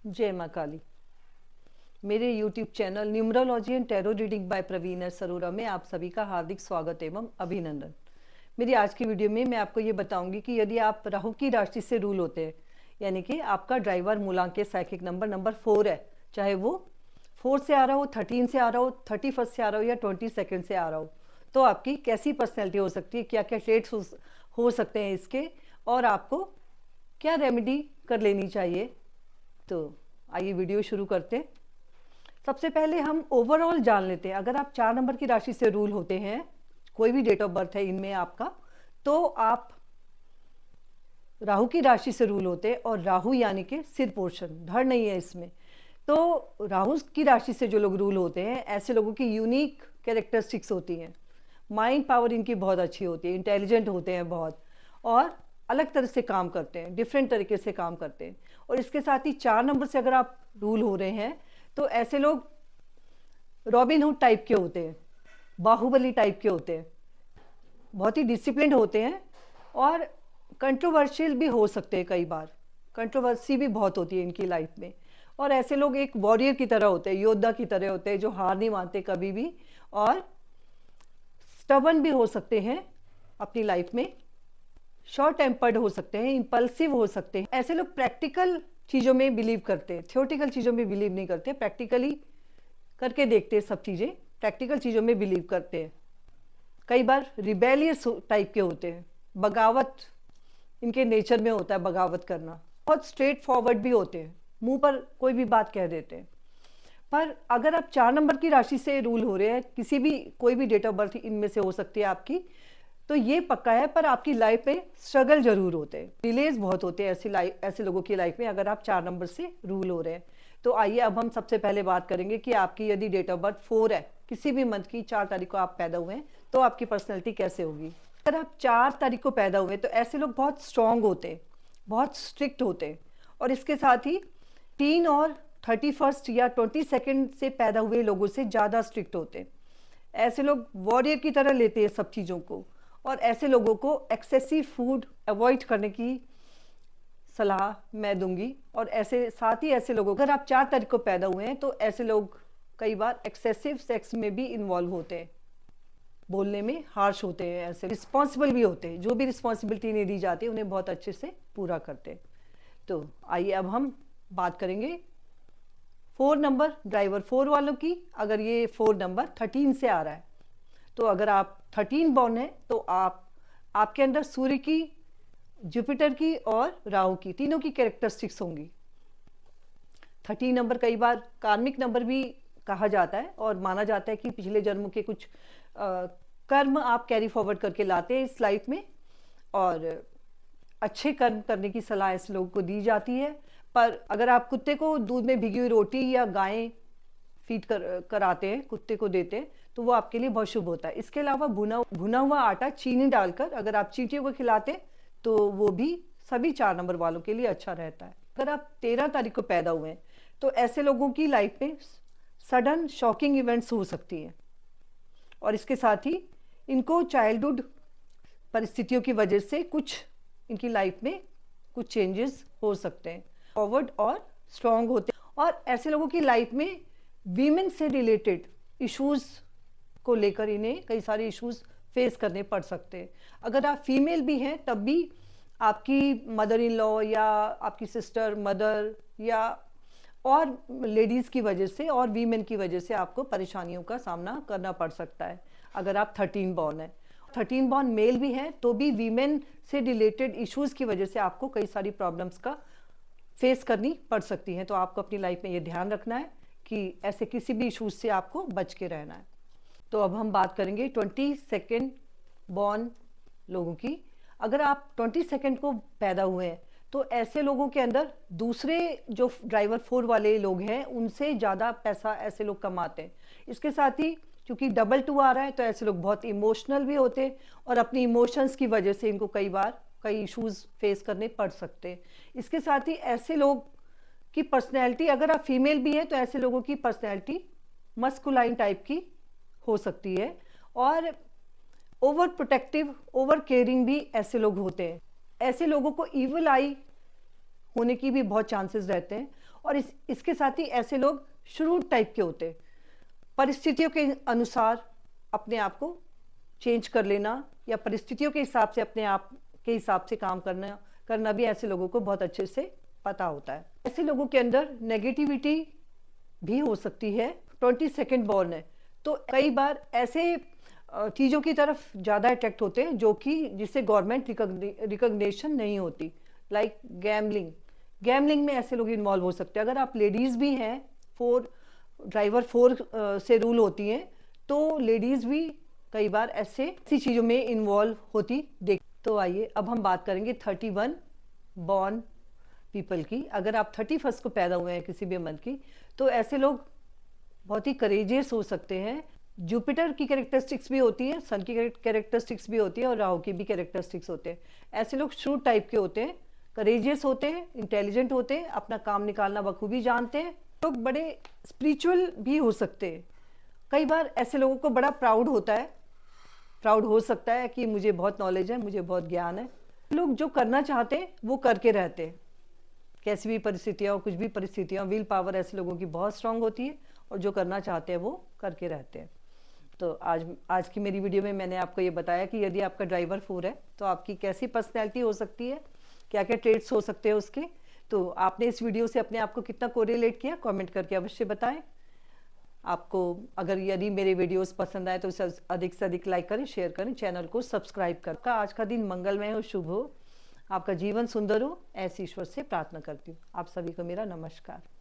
जय माँ काली। मेरे YouTube channel numerology and tarot reading by Praveen S Sarora में आप सभी का हार्दिक स्वागत एवं अभिनंदन। मेरी आज की वीडियो में मैं आपको ये बताऊंगी कि यदि आप राहु की राशि से रूल होते हैं, यानी कि आपका ड्राइवर मूलांक के साइकिक नंबर 4 है, चाहे वो 4 से आ रहा हो, 13 से आ रहा हो, 31 से आ रहा हो या 22 से आ रहा हो, तो आपकी कैसी पर्सनैलिटी हो सकती है, क्या क्या ट्रेड्स हो सकते हैं इसके, और आपको क्या रेमेडी कर लेनी चाहिए। तो आइए वीडियो शुरू करते हैं। सबसे पहले हम ओवरऑल जान लेते हैं। अगर आप 4 नंबर की राशि से रूल होते हैं, कोई भी डेट ऑफ बर्थ है इनमें आपका, तो आप राहु की राशि से रूल होते हैं, और राहु यानी कि सिर पोर्शन, धड़ नहीं है इसमें। तो राहु की राशि से जो लोग रूल होते हैं, ऐसे लोगों की यूनिक कैरेक्टरिस्टिक्स होती हैं। माइंड पावर इनकी बहुत अच्छी होती है, इंटेलिजेंट होते हैं बहुत, और अलग तरह से काम करते हैं, डिफरेंट तरीके से काम करते हैं। और इसके साथ ही 4 नंबर से अगर आप रूल हो रहे हैं, तो ऐसे लोग रॉबिन हुड टाइप के होते हैं, बाहुबली टाइप के होते हैं, बहुत ही डिसिप्लिन्ड होते हैं, और कंट्रोवर्शियल भी हो सकते हैं। कई बार कंट्रोवर्सी भी बहुत होती है इनकी लाइफ में। और ऐसे लोग एक वॉरियर की तरह होते हैं, योद्धा की तरह होते हैं, जो हार नहीं मानते कभी भी, और स्टबर्न भी हो सकते हैं अपनी लाइफ में, शॉर्ट टेम्पर्ड हो सकते हैं, इंपल्सिव हो सकते हैं। ऐसे लोग प्रैक्टिकल चीज़ों में बिलीव करते हैं, थियोटिकल चीज़ों में बिलीव नहीं करते, प्रैक्टिकली करके देखते हैं सब चीज़ें, प्रैक्टिकल चीज़ों में बिलीव करते हैं। कई बार रिबेलियस टाइप के होते हैं, बगावत इनके नेचर में होता है, बगावत करना। बहुत स्ट्रेट फॉरवर्ड भी होते हैं, मुंह पर कोई भी बात कह देते हैं। पर अगर आप 4 नंबर की राशि से रूल हो रहे हैं, किसी भी कोई भी डेट ऑफ बर्थ इनमें से हो सकती है आपकी, तो ये पक्का है, पर आपकी लाइफ में स्ट्रगल जरूर होते हैं, डिलेज बहुत होते हैं ऐसे लोगों की लाइफ में, अगर आप 4 नंबर से रूल हो रहे हैं। तो आइए अब हम सबसे पहले बात करेंगे कि आपकी यदि डेट ऑफ बर्थ 4 है, किसी भी मंथ की 4 तारीख को आप पैदा हुए हैं, तो आपकी पर्सनैलिटी कैसे होगी। अगर आप 4 तारीख को पैदा हुए तो ऐसे लोग बहुत स्ट्रांग होते हैं, बहुत स्ट्रिक्ट होते हैं, और इसके साथ ही 3 और 31 या 22 से पैदा हुए लोगों से ज़्यादा स्ट्रिक्ट होते हैं। ऐसे लोग वॉरियर की तरह लेते हैं सब चीज़ों को, और ऐसे लोगों को एक्सेसिव फूड अवॉइड करने की सलाह मैं दूंगी। और ऐसे साथ ही ऐसे लोगों, अगर आप 4 तारीख को पैदा हुए हैं, तो ऐसे लोग कई बार एक्सेसिव सेक्स में भी इन्वॉल्व होते हैं, बोलने में हार्श होते हैं, ऐसे रिस्पॉन्सिबल भी होते हैं, जो भी रिस्पॉन्सिबिलिटी नहीं दी जाती उन्हें बहुत अच्छे से पूरा करते हैं। तो आइए अब हम बात करेंगे 4 नंबर ड्राइवर 4 वालों की। अगर ये 4 नंबर 13 से आ रहा है, तो अगर आप 13 बॉर्न है, तो आपके अंदर सूर्य की, जुपिटर की और राहु की, तीनों की कैरेक्टरिस्टिक्स होंगी। 13 नंबर कई बार कार्मिक नंबर भी कहा जाता है, और माना जाता है कि पिछले जन्मों के कुछ कर्म आप कैरी फॉरवर्ड करके लाते हैं इस लाइफ में, और अच्छे कर्म करने की सलाह ऐसे लोगों को दी जाती है। पर अगर आप कुत्ते को दूध में भिगी हुई रोटी या गाय फीड कराते हैं, कुत्ते को देते हैं, तो वो आपके लिए बहुत शुभ होता है। इसके अलावा भुना हुआ आटा चीनी डालकर अगर आप चींटियों को खिलाते हैं, तो वो भी सभी 4 नंबर वालों के लिए अच्छा रहता है। अगर आप 13 तारीख को पैदा हुए हैं, तो ऐसे लोगों की लाइफ में सडन शॉकिंग इवेंट्स हो सकती हैं, और इसके साथ ही इनको चाइल्डहुड परिस्थितियों की वजह से कुछ इनकी लाइफ में कुछ चेंजेस हो सकते हैं, फॉरवर्ड और स्ट्रांग होते हैं। और ऐसे लोगों की लाइफ में वीमेन से रिलेटेड इश्यूज को लेकर इन्हें कई सारे इश्यूज फेस करने पड़ सकते हैं। अगर आप फीमेल भी हैं, तब भी आपकी मदर इन लॉ या आपकी सिस्टर, मदर या और लेडीज़ की वजह से और वीमेन की वजह से आपको परेशानियों का सामना करना पड़ सकता है। अगर आप 13 बॉर्न है, 13 बॉर्न मेल भी हैं, तो भी वीमेन से रिलेटेड इश्यूज़ की वजह से आपको कई सारी प्रॉब्लम्स का फेस करनी पड़ सकती हैं। तो आपको अपनी लाइफ में ये ध्यान रखना है कि ऐसे किसी भी इश्यूज से आपको बच के रहना है। तो अब हम बात करेंगे 22 बॉर्न लोगों की। अगर आप 22 को पैदा हुए हैं, तो ऐसे लोगों के अंदर दूसरे जो ड्राइवर 4 वाले लोग हैं, उनसे ज़्यादा पैसा ऐसे लोग कमाते हैं। इसके साथ ही क्योंकि डबल 2 आ रहा है, तो ऐसे लोग बहुत इमोशनल भी होते हैं, और अपनी इमोशंस की वजह से इनको कई बार कई इश्यूज फेस करने पड़ सकते हैं। इसके साथ ही ऐसे लोग की पर्सनैलिटी, अगर आप फीमेल भी हैं, तो ऐसे लोगों की पर्सनैलिटी मस्कुलाइन टाइप की हो सकती है, और ओवर प्रोटेक्टिव, ओवर केयरिंग भी ऐसे लोग होते हैं। ऐसे लोगों को इविल आई होने की भी बहुत चांसेस रहते हैं, और इसके साथ ही ऐसे लोग श्रूड टाइप के होते हैं। परिस्थितियों के अनुसार अपने आप को चेंज कर लेना या परिस्थितियों के हिसाब से अपने आप के हिसाब से काम करना भी ऐसे लोगों को बहुत अच्छे से पता होता है। ऐसे लोगों के अंदर नेगेटिविटी भी हो सकती है। 22nd बॉर्न है तो कई बार ऐसे चीज़ों की तरफ ज़्यादा अट्रैक्ट होते हैं जो कि जिससे गवर्नमेंट रिकॉग्निशन नहीं होती, लाइक गैमलिंग में ऐसे लोग इन्वॉल्व हो सकते हैं। अगर आप लेडीज़ भी हैं, ड्राइवर 4 से रूल होती हैं, तो लेडीज़ भी कई बार ऐसी चीज़ों में इन्वॉल्व होती देख। तो आइए अब हम बात करेंगे 31 बॉर्न पीपल की। अगर आप 31st को पैदा हुए हैं किसी भी मंथ की, तो ऐसे लोग बहुत ही करेजियस हो सकते हैं। जुपिटर की कैरेक्टरिस्टिक्स भी होती है, सन की कैरेक्टरिस्टिक्स भी होती है और राहु की भी कैरेक्टरिस्टिक्स होते हैं। ऐसे लोग श्रूड टाइप के होते हैं, करेजियस होते हैं, इंटेलिजेंट होते हैं, अपना काम निकालना बखूबी जानते हैं। लोग बड़े स्पिरिचुअल भी हो सकते हैं। कई बार ऐसे लोगों को बड़ा प्राउड हो सकता है कि मुझे बहुत नॉलेज है, मुझे बहुत ज्ञान है। लोग जो करना चाहते हैं वो करके रहते हैं, कैसी भी परिस्थितियाँ, कुछ भी परिस्थितियाँ। विल पावर ऐसे लोगों की बहुत स्ट्रांग होती है और जो करना चाहते हैं वो करके रहते हैं। तो आज की मेरी वीडियो में मैंने आपको ये बताया कि यदि आपका ड्राइवर 4 है तो आपकी कैसी पर्सनैलिटी हो सकती है, क्या क्या ट्रेड्स हो सकते हैं उसके। तो आपने इस वीडियो से अपने आप को कितना कोरिलेट किया, कमेंट करके अवश्य बताएं। आपको अगर यदि मेरे वीडियोस पसंद आए तो उसे अधिक से अधिक लाइक करें, शेयर करें, चैनल को सब्सक्राइब करें। आज का दिन मंगलमय हो, शुभ हो, आपका जीवन सुंदर हो, ऐसी ईश्वर से प्रार्थना करती हूँ। आप सभी को मेरा नमस्कार।